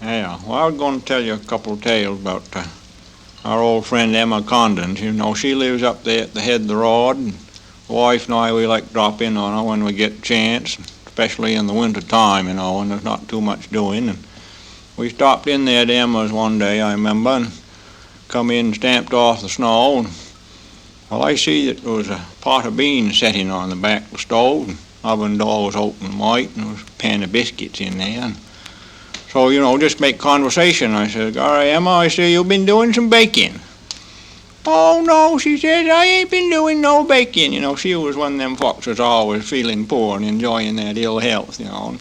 Yeah, well, I was going to tell you a couple of tales about our old friend Emma Condon. You know, she lives up there at the head of the road, and the wife and I, we like to drop in on her when we get a chance, especially in the winter time, you know, when there's not too much doing. And we stopped in there at Emma's one day, I remember, and come in and stamped off the snow. And, well, I see that there was a pot of beans sitting on the back of the stove, and the oven door was open wide, and there was a pan of biscuits in there. And so, you know, just make conversation. I said, all right, Emma, I say, you've been doing some baking. Oh, no, she says, I ain't been doing no baking. You know, she was one of them folks that's always feeling poor and enjoying that ill health, you know.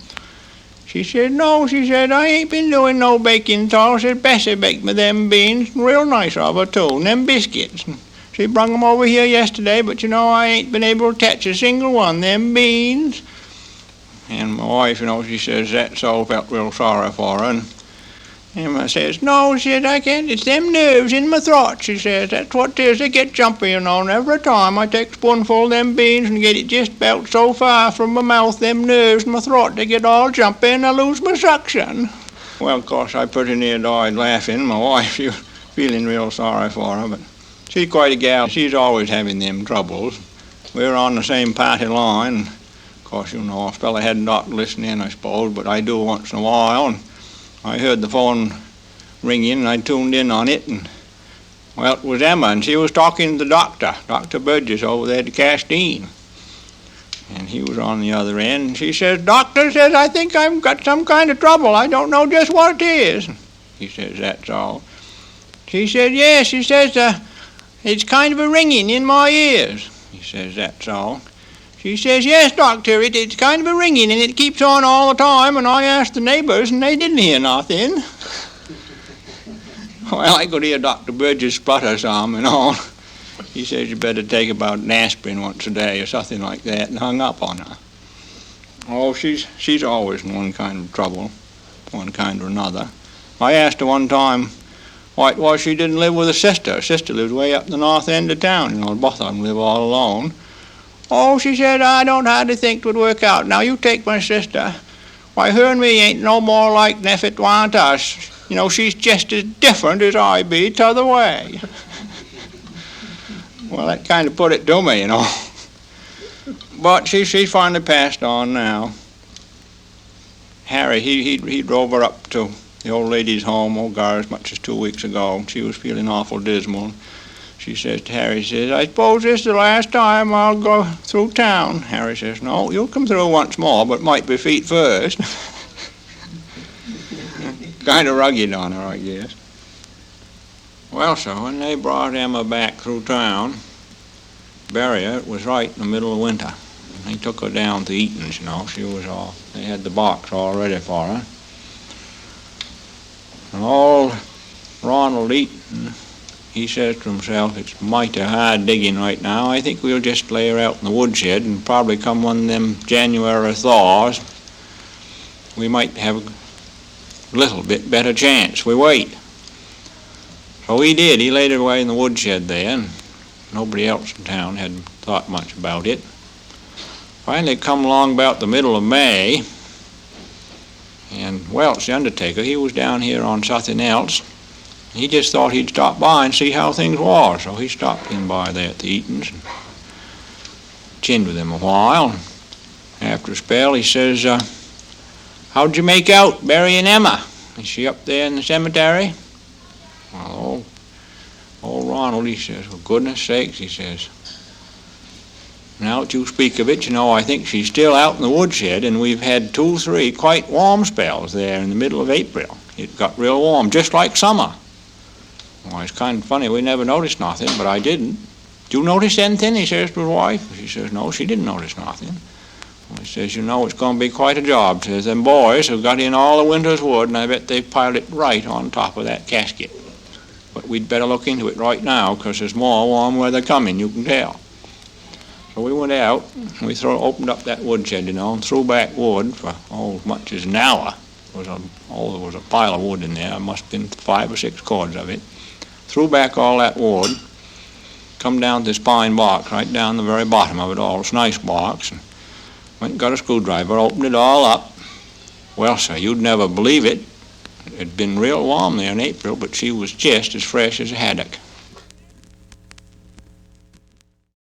She said, no, she said, I ain't been doing no baking at all. She said, Bessie baked me them beans, real nice of her, too, and them biscuits. She brung them over here yesterday, but, you know, I ain't been able to touch a single one, them beans. And my wife, you know, she says that, so felt real sorry for her. And Emma says, no, she said, I can't, it's them nerves in my throat, she says, that's what it is, they get jumpy, you know, and every time I take a spoonful of them beans and get it just about so far from my mouth, them nerves in my throat, they get all jumpy and I lose my suction. Well, of course, I pretty near died laughing. My wife, she was feeling real sorry for her, but she's quite a gal. She's always having them troubles. We're on the same party line. Of course, you know, a fella hadn't ought to listen in, I suppose, but I do once in a while. And I heard the phone ringing, and I tuned in on it, and, well, it was Emma, and she was talking to the doctor, Dr. Burgess over there at Castine. And he was on the other end, and she says, Doctor, says, I think I've got some kind of trouble. I don't know just what it is. He says, that's all. She said, yes, she says, it's kind of a ringing in my ears. He says, that's all. She says, yes, doctor, it's kind of a ringing, and it keeps on all the time, and I asked the neighbors, and they didn't hear nothing. Well, I could hear Dr. Burgess splutter some and all. He says, you better take about an aspirin once a day or something like that, and hung up on her. Oh, she's always in one kind of trouble, one kind or another. I asked her one time why it was she didn't live with her sister. Her sister lives way up the north end of town, you know, both of them live all alone. Oh, she said, I don't hardly think 'twould work out. Now, you take my sister. Why, her and me ain't no more like than if it warn't us. You know, she's just as different as I be t'other way. Well, that kind of put it to me, you know. But she finally passed on now. Harry, he drove her up to the old lady's home, as much as 2 weeks ago. She was feeling awful dismal. She says to Harry, says, I suppose this is the last time I'll go through town. Harry says, no, you'll come through once more, but might be feet first. Kind of rugged on her, I guess. Well, so when they brought Emma back through town, bury her, it was right in the middle of winter. They took her down to Eaton's, you know. They had the box all ready for her. And old Ronald Eaton, he says to himself, it's mighty hard digging right now. I think we'll just lay her out in the woodshed, and probably come one of them January thaws, we might have a little bit better chance. We wait. So he did. He laid her away in the woodshed there, and nobody else in town had thought much about it. Finally come along about the middle of May, and Welch, the undertaker, he was down here on something else. He just thought he'd stop by and see how things were, so he stopped in by there at the Eatons and chinned with him a while. After a spell, he says, how'd you make out burying Emma? Is she up there in the cemetery? Well, old Ronald, he says, for goodness sakes, he says, now that you speak of it, you know, I think she's still out in the woodshed, and we've had 2 or 3 quite warm spells there in the middle of April. It got real warm, just like summer. Well, it's kind of funny, we never noticed nothing, but I didn't. Did you notice anything? He says to his wife. She says, no, she didn't notice nothing. Well, he says, you know, it's going to be quite a job. He says, them boys have got in all the winter's wood, and I bet they've piled it right on top of that casket. But we'd better look into it right now, because there's more warm weather coming, you can tell. So we went out, and we opened up that woodshed, you know, and threw back wood for, as much as an hour. There was a pile of wood in there. There must have been 5 or 6 cords of it. Threw back all that wood, come down to this pine box, right down the very bottom of it all. It's a nice box. And went and got a screwdriver, opened it all up. Well, sir, you'd never believe it. It'd been real warm there in April, but she was just as fresh as a haddock.